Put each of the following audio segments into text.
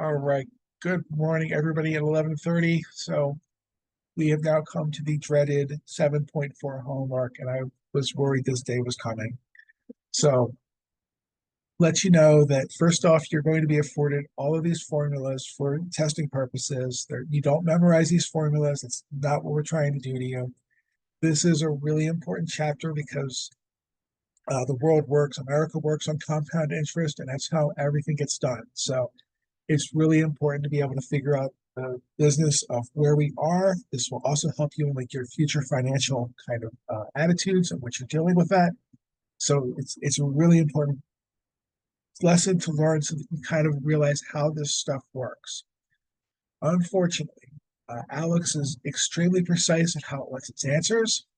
All right. Good morning, everybody at 11:30. So we have now come to the dreaded 7.4 homework, and I was worried this day was coming. So let you know that first off, you're going to be afforded all of these formulas for testing purposes. You don't memorize these formulas. It's not what we're trying to do to you. This is a really important chapter because the world works, America works on compound interest, and that's how everything gets done. So it's really important to be able to figure out the business of where we are. This will also help you in like your future financial kind of attitudes and what you're dealing with that. So it's a really important lesson to learn so that you kind of realize how this stuff works. Unfortunately, Alex is extremely precise in how it wants its answers,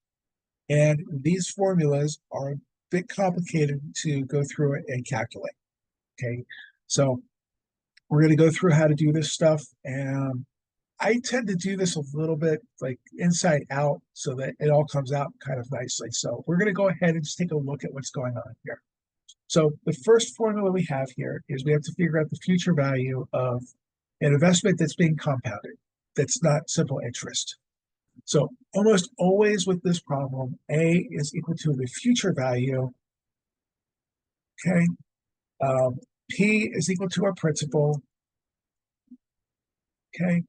and these formulas are a bit complicated to go through it and calculate. Okay, so we're going to go through how to do this stuff, and I tend to do this a little bit like inside out so that it all comes out kind of nicely. So we're going to go ahead and just take a look at what's going on here. So the first formula we have here is we have to figure out the future value of an investment that's being compounded, that's not simple interest. So almost always with this problem, A is equal to the future value. Okay. P is equal to our principal. Okay.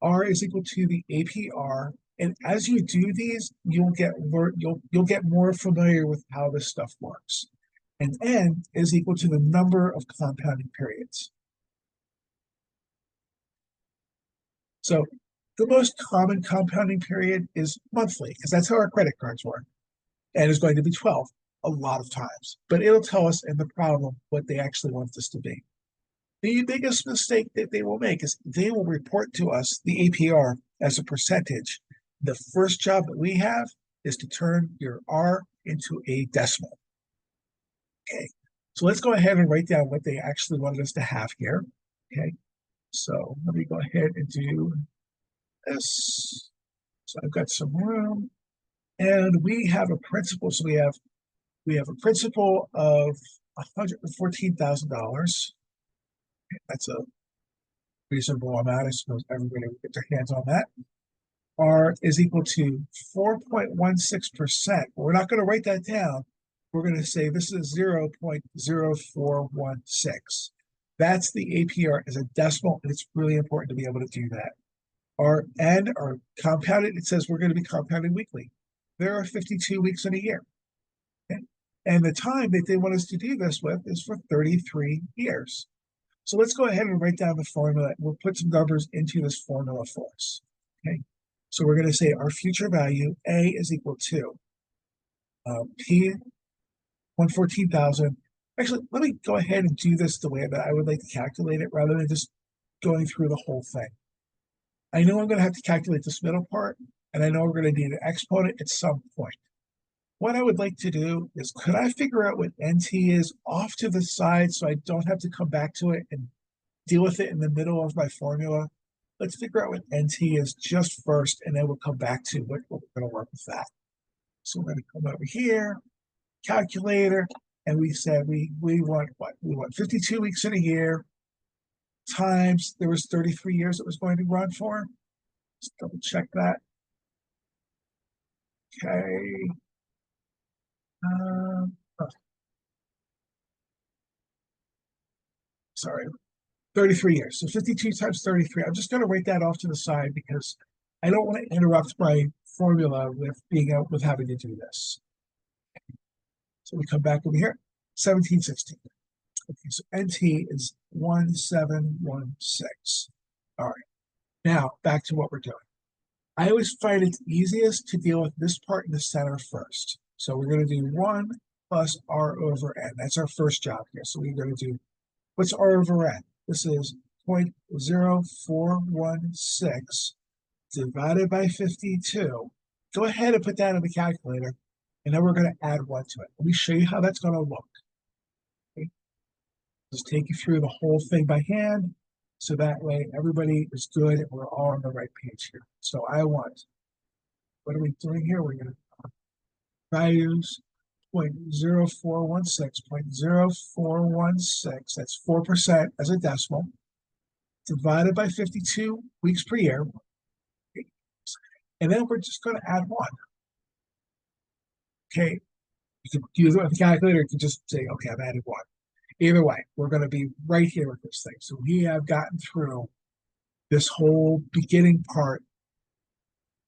R is equal to the APR. And as you do these, you'll get more familiar with how this stuff works. And N is equal to the number of compounding periods. So the most common compounding period is monthly, because that's how our credit cards work. And it's going to be 12 a lot of times. But it'll tell us in the problem what they actually want this to be. The biggest mistake that they will make is they will report to us the APR as a percentage. The first job that we have is to turn your R into a decimal. Okay, so let's go ahead and write down what they actually wanted us to have here. Okay, so let me go ahead and do this. So I've got some room, and we have a principal. So we have a principal of $114,000. That's a reasonable amount. I suppose everybody will get their hands on that. R is equal to 4.16%. We're not going to write that down. We're going to say this is 0.0416. That's the APR as a decimal, and it's really important to be able to do that. Our N, or compounded, it says we're going to be compounding weekly. There are 52 weeks in a year. Okay? And the time that they want us to do this with is for 33 years. So let's go ahead and write down the formula. We'll put some numbers into this formula for us. Okay. So we're going to say our future value, A, is equal to P, 114,000. Actually, let me go ahead and do this the way that I would like to calculate it rather than just going through the whole thing. I know I'm going to have to calculate this middle part, and I know we're going to need an exponent at some point. What I would like to do is, could I figure out what NT is off to the side so I don't have to come back to it and deal with it in the middle of my formula? Let's figure out what NT is just first, and then we'll come back to what we're going to work with that. So we're going to come over here, calculator, and we said we want what? We want 52 weeks in a year times, there was 33 years it was going to run for. Let's double check that. Okay. Oh, sorry, 33 years. So 52 times 33. I'm just going to write that off to the side because I don't want to interrupt my formula with having to do this. So we come back over here, 1716. Okay, so NT is 1716. All right. Now back to what we're doing. I always find it's easiest to deal with this part in the center first. So we're going to do 1 plus R over N. That's our first job here. So we're going to do, what's R over N? This is 0.0416 divided by 52. Go ahead and put that in the calculator, and then we're going to add 1 to it. Let me show you how that's going to look. Okay. Just take you through the whole thing by hand, so that way everybody is good and we're all on the right page here. So I want, what are we doing here? We're going to values 0.0416, 0.0416, that's 4% as a decimal. divided by 52 weeks per year. And then we're just going to add 1. Okay, you can use it with a calculator, you can just say, okay, I've added 1. Either way, we're going to be right here with this thing. So we have gotten through this whole beginning part,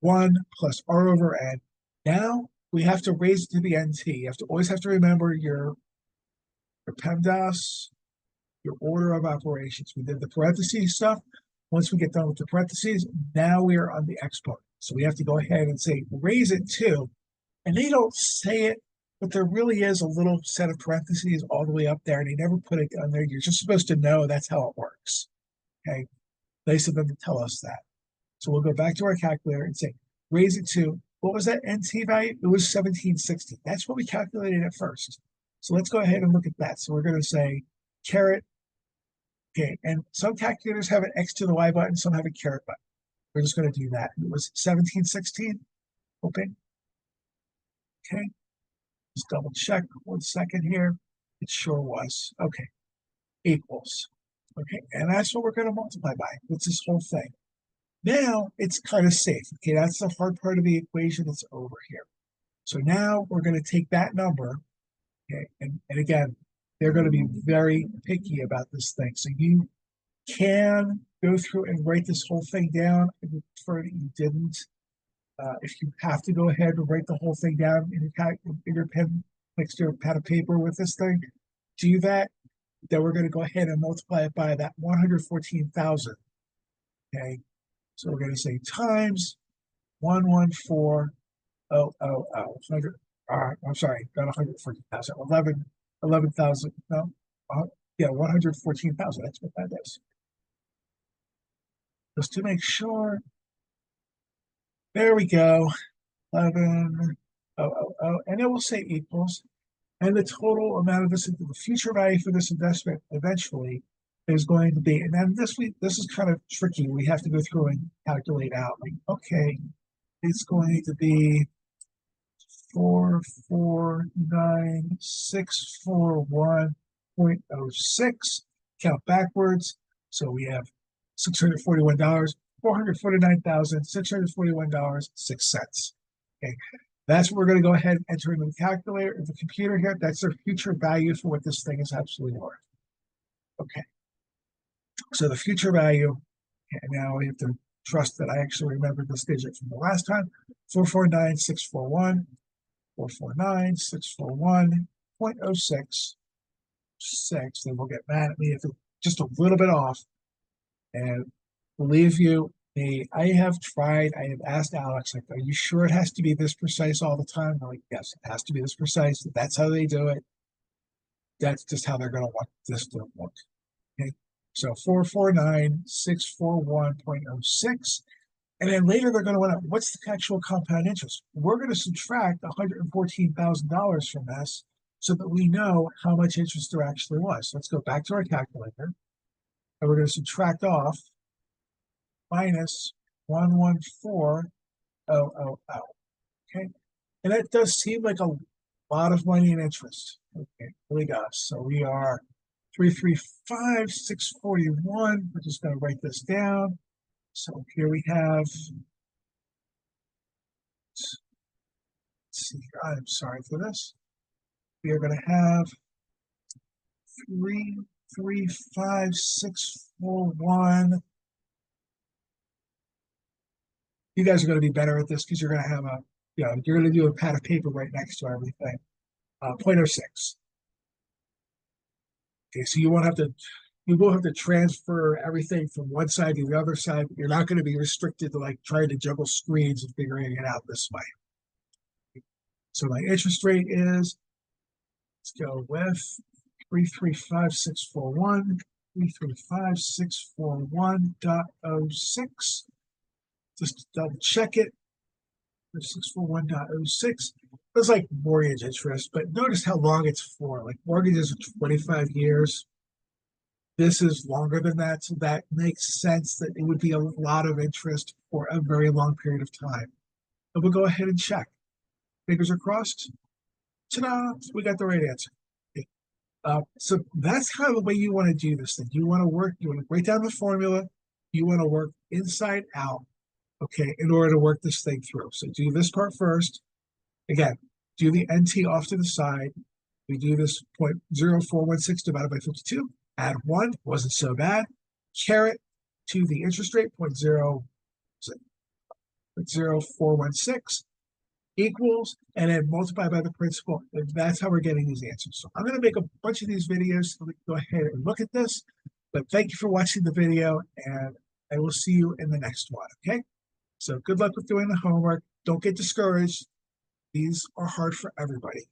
1 plus R over N. Now we have to raise it to the NT. You always have to remember your PEMDAS, your order of operations. We did the parentheses stuff. Once we get done with the parentheses, now we are on the exponent. So we have to go ahead and say raise it to, and they don't say it, but there really is a little set of parentheses all the way up there, and they never put it on there. You're just supposed to know that's how it works. Okay, nice of them to tell us that. So we'll go back to our calculator and say raise it to, what was that NT value? It was 1760. That's what we calculated at first. So let's go ahead and look at that. So we're going to say caret. Okay, and some calculators have an X to the Y button, some have a caret button. We're just going to do that. It was 1716. Open. Okay, just double check 1 second here. It sure was. Okay, equals. Okay, and that's what we're going to multiply by. It's this whole thing. Now it's kind of safe. Okay, that's the hard part of the equation that's over here. So now we're going to take that number. Okay, and again, they're going to be very picky about this thing. So you can go through and write this whole thing down. I would prefer that you didn't. If you have to go ahead and write the whole thing down in your pen next to your pad of paper with this thing, do that. Then we're going to go ahead and multiply it by that 114,000. Okay, so we're going to say times 114,000. I'm sorry, not 114,000. 11,000. No, yeah, 114,000. That's what that is. Just to make sure. There we go. 11,000, and it will say equals. And the total amount of this, the future value for this investment eventually is going to be, and then this is kind of tricky. We have to go through and calculate out. Like, okay, it's going to be 449,641.06. Count backwards. So we have $641, $449,641.06. Okay, that's what we're going to go ahead and enter into the calculator, the computer here. That's their future value for what this thing is absolutely worth. Okay, so the future value, and now we have to trust that I actually remembered this digit from the last time. 449,641. 449,641.06. They will get mad at me if it's just a little bit off. And believe you me, I have asked Alex, like, are you sure it has to be this precise all the time? I'm like, yes, it has to be this precise. That's how they do it. That's just how they're going to want this to work. Okay, so 449,641.06. And then later they're going to want to, what's the actual compound interest? We're going to subtract $114,000 from this so that we know how much interest there actually was. So let's go back to our calculator. And we're going to subtract off minus 114,000. Okay. And that does seem like a lot of money in interest. Okay, really does. So we are 335,641. We're just going to write this down. So here we have, let's see here, I'm sorry for this. We are going to have 335,641. You guys are going to be better at this because you're going to have you're going to do a pad of paper right next to everything. 0.06. Okay, so you will have to transfer everything from one side to the other side. You're not going to be restricted to like trying to juggle screens and figuring it out this way. So my interest rate is, let's go with 335,641, 335,641.06. Just double check it. 641.06. It's like mortgage interest, but notice how long it's for. Like mortgages are 25 years. This is longer than that, so that makes sense that it would be a lot of interest for a very long period of time. And we'll go ahead and check. Fingers are crossed. Ta-da! We got the right answer. Okay. So that's kind of the way you want to do this thing. You want to work, you want to break down the formula, you want to work inside out, okay, in order to work this thing through. So do this part first. Again, do the NT off to the side. We do this 0.0416 divided by 52, add 1, wasn't so bad. Caret to the interest rate, 0.0416 equals, and then multiply by the principal. And that's how we're getting these answers. So I'm going to make a bunch of these videos so we can go ahead and look at this. But thank you for watching the video, and I will see you in the next one, okay? So good luck with doing the homework. Don't get discouraged. These are hard for everybody.